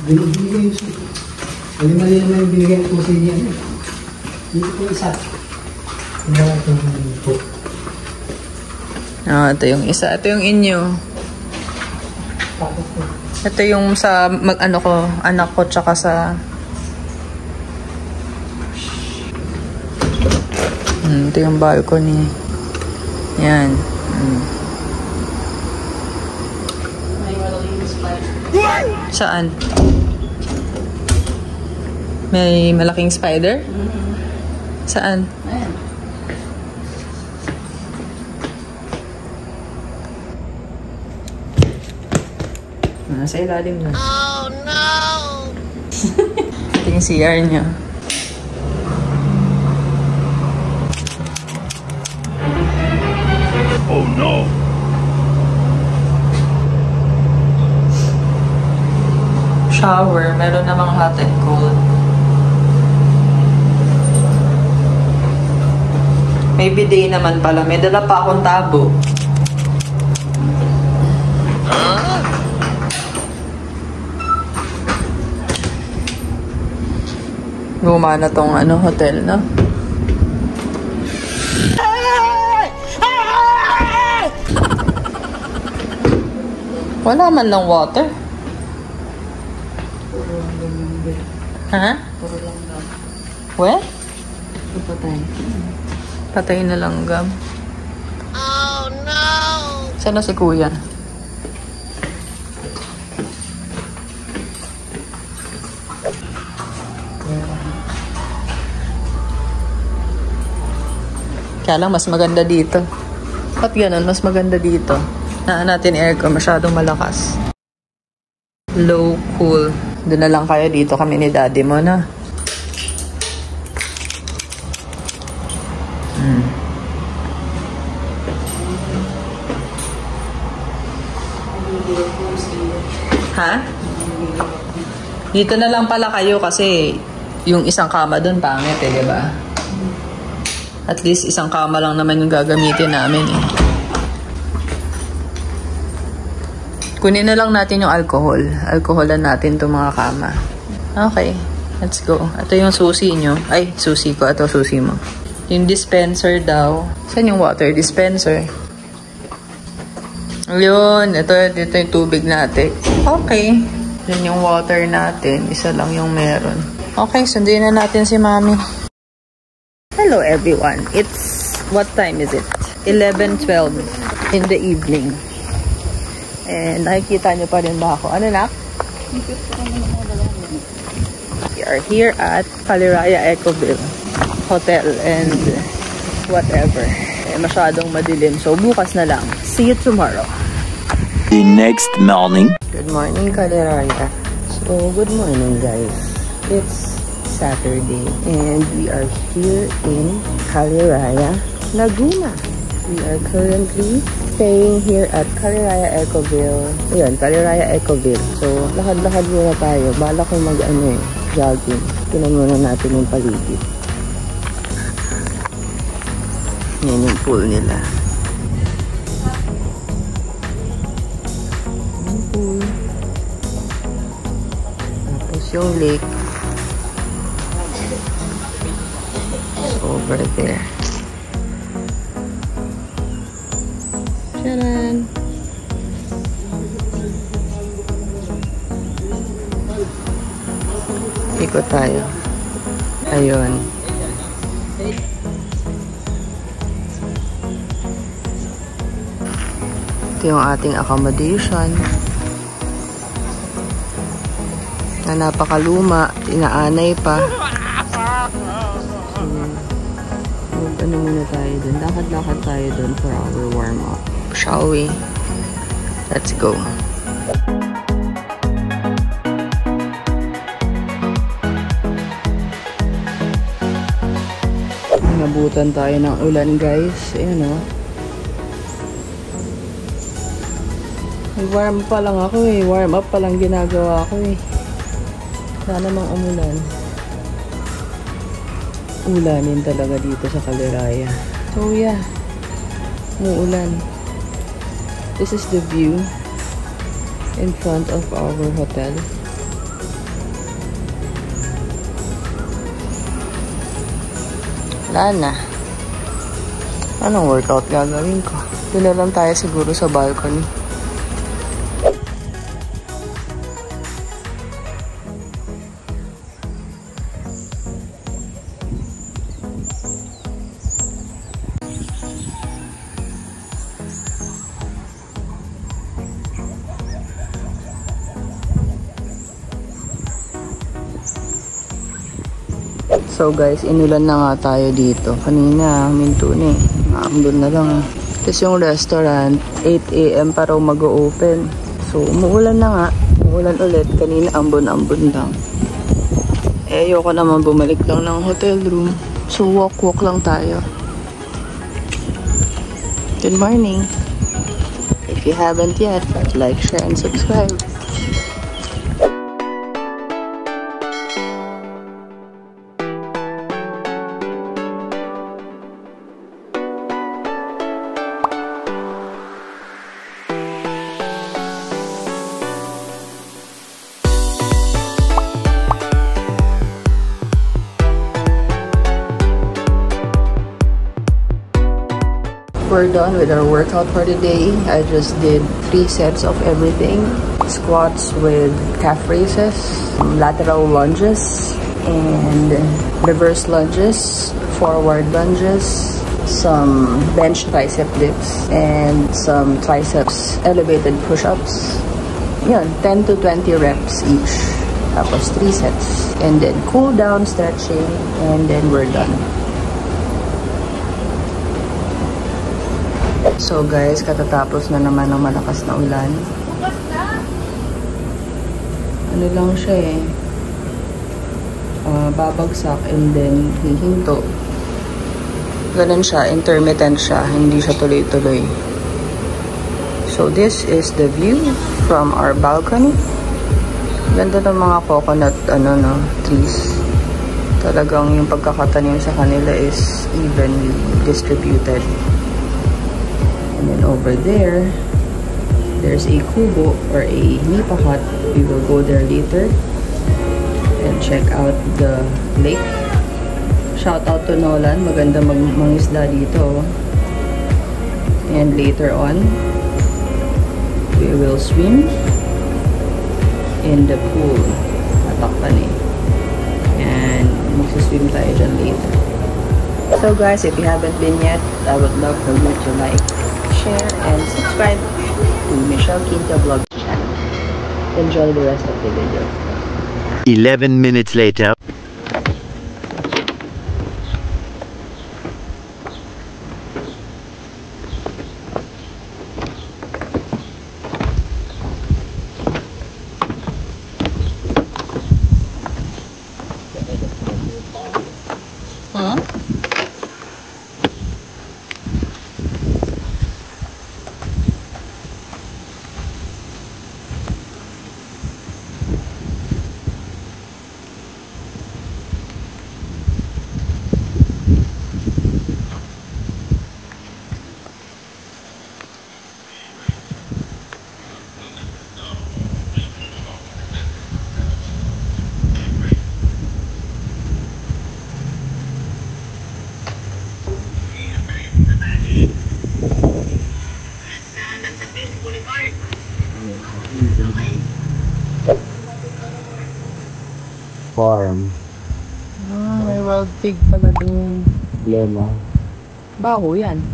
Binibigay yung susi. Mali naman yung binigay ang susi niya. Dito po isa. Ito yung isa. Ito yung inyo. Ito yung sa anak ko tsaka sa ito yung balcony. Yan. Saan? May malaking spider? Saan? Nasa ilalim na. Oh no! Ito yung CR niya. Oh no! Shower. Meron namang hot and cold. May bidet naman pala. May dala pa akong tabo. Gumana tong hotel, no? Wala man lang water. Ha? Puro langgam. We? Patay. Patay na langgam. Oh no! Saan na si kuya? Kaya lang mas maganda dito. Ba't ganun? Mas maganda dito. Natin aircon, masyadong malakas. Low, cool. Doon na lang kayo dito kami ni daddy mo na. Ha? Dito na lang pala kayo kasi yung isang kama doon pangit di ba? At least isang kama lang naman yung gagamitin namin Kunin na lang natin yung alcohol. Alcoholan natin itong mga kama. Okay, let's go. Ito yung susi nyo. Ay, susi ko. Ito susi mo. Yung dispenser daw. Saan yung water dispenser? Ayun, ito yung tubig natin. Okay. Yun yung water natin. Isa lang yung meron. Okay, sunduin na natin si Mami. Hello everyone. What time is it? 11:12 in the evening. And nakikita nyo pa rin ba ako? Ano na? We are here at Caliraya Ecoville Hotel and whatever. Masyadong madilim. So bukas na lang. See you tomorrow. The next morning. Good morning, Caliraya. So good morning guys. It's Saturday and we are here in Caliraya, Laguna. We are currently staying here at Caliraya Ecoville. Ayun, Caliraya Ecoville. So, lakad-lakad muna tayo. Bala ko jogging. Tinan muna natin yung paligid. Yan yung pool nila. Yung pool. Tapos yung lake. Over there. Tcharan! Ikot tayo. Ayun. Ito yung ating accommodation. Na napakaluma. Inaanay pa. So, ano muna tayo dun? Lakad-lakad tayo dun for our warm-up. Shall we? Let's go. Nabutan tayo ng ulan guys. Ayan o. Warm pa lang ako Warm up pa lang ginagawa ko Wala namang umulan. Ulanin talaga dito sa Caliraya. So yeah. Muulan. This is the view. in front of our hotel. Wala na. Anong workout gagawin ko? Doon na lang tayo siguro sa balcony. So guys, inulan na nga tayo dito. Kanina, minto na eh. Doon na lang. Tapos yung restaurant, 8 AM pa raw mag-open. So, umuulan na nga. Umuulan ulit. Kanina, ambon-ambon lang. Eh, ayoko naman bumalik lang ng hotel room. So, walk-walk lang tayo. Good morning. If you haven't yet, like, share, and subscribe. We're done with our workout for the day. I just did 3 sets of everything. Squats with calf raises, lateral lunges, and reverse lunges, forward lunges, some bench tricep dips, and some triceps elevated push-ups. Yun, 10 to 20 reps each. Tapos 3 sets. And then cool down, stretching, and then we're done. So guys, katatapos na naman ng malakas na ulan. Ano lang siya eh. Babagsak and then hihinto. Ganun siya, intermittent siya, hindi siya tuloy-tuloy. So this is the view from our balcony. Ganda ng mga coconut trees. Talagang yung pagkakatanim sa kanila is evenly distributed. And then over there, there's a kubo or a nipa hut. We will go there later and check out the lake. Shout out to Nolan. Maganda mangisda dito. And later on, we will swim in the pool. Matakpan eh. And magsiswim tayo dyan later. So guys, if you haven't been yet, I would love for you to like, share, and subscribe to Michelle Quinta Vlog channel. Enjoy the rest of the video. 11 minutes later. Huh? Farm. Ah, may wild pig pala dun. Lema. Baho yan.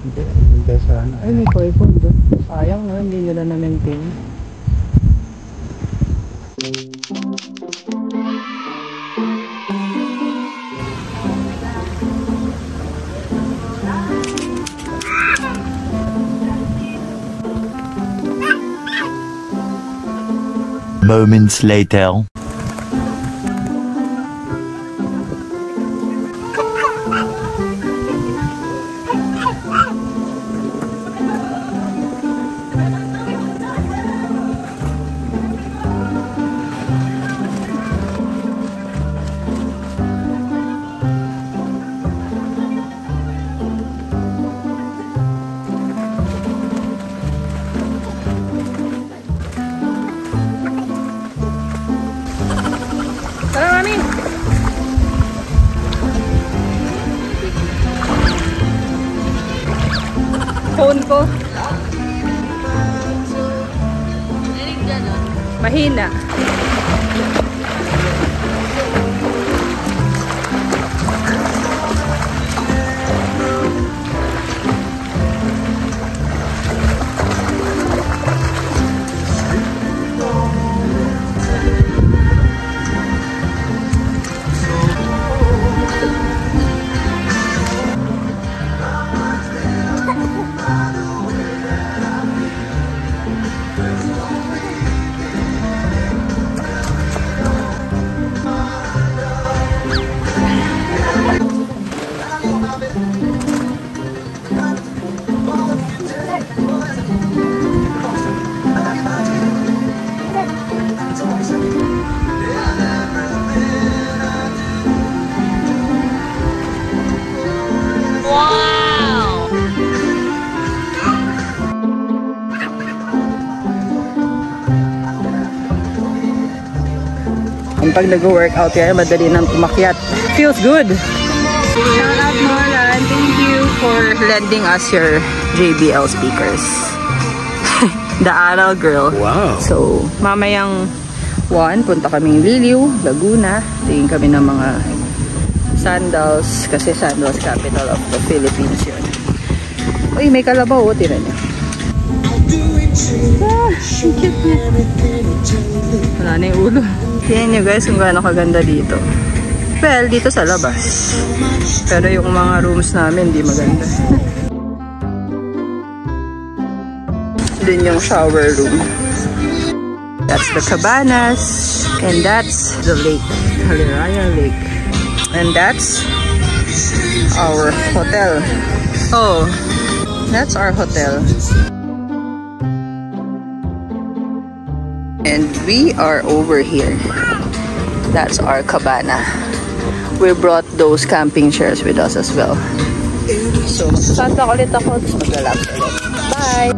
Hindi sana. Ay, may koi po dun. Sayang no, hindi nila na-maintain. Moments later. phone ko. Mahina. Pag nag-workout yan, madali nang tumakyat. Feels good! Shout out Marlan! Thank you for lending us your JBL speakers. The Aral girl. Wow! So, mamayang 1, punta kaming Liliw, Laguna. Tingin kami ng mga sandals. Kasi sandals capital of the Philippines yun. Uy, may kalabaw. O, tira niya. Ah, cute niya. Wala na yung ulo. Tingnan nyo guys kung gaano kaganda dito. Well, dito sa labas. Pero yung mga rooms namin di maganda. Dun yung shower room. That's the cabanas. And that's the lake. Haliraya Lake. And that's our hotel. Oh, that's our hotel. And we are over here. That's our cabana. We brought those camping chairs with us as well. So, magsasanta ulit ako. Tapos maglalap ulit. Bye!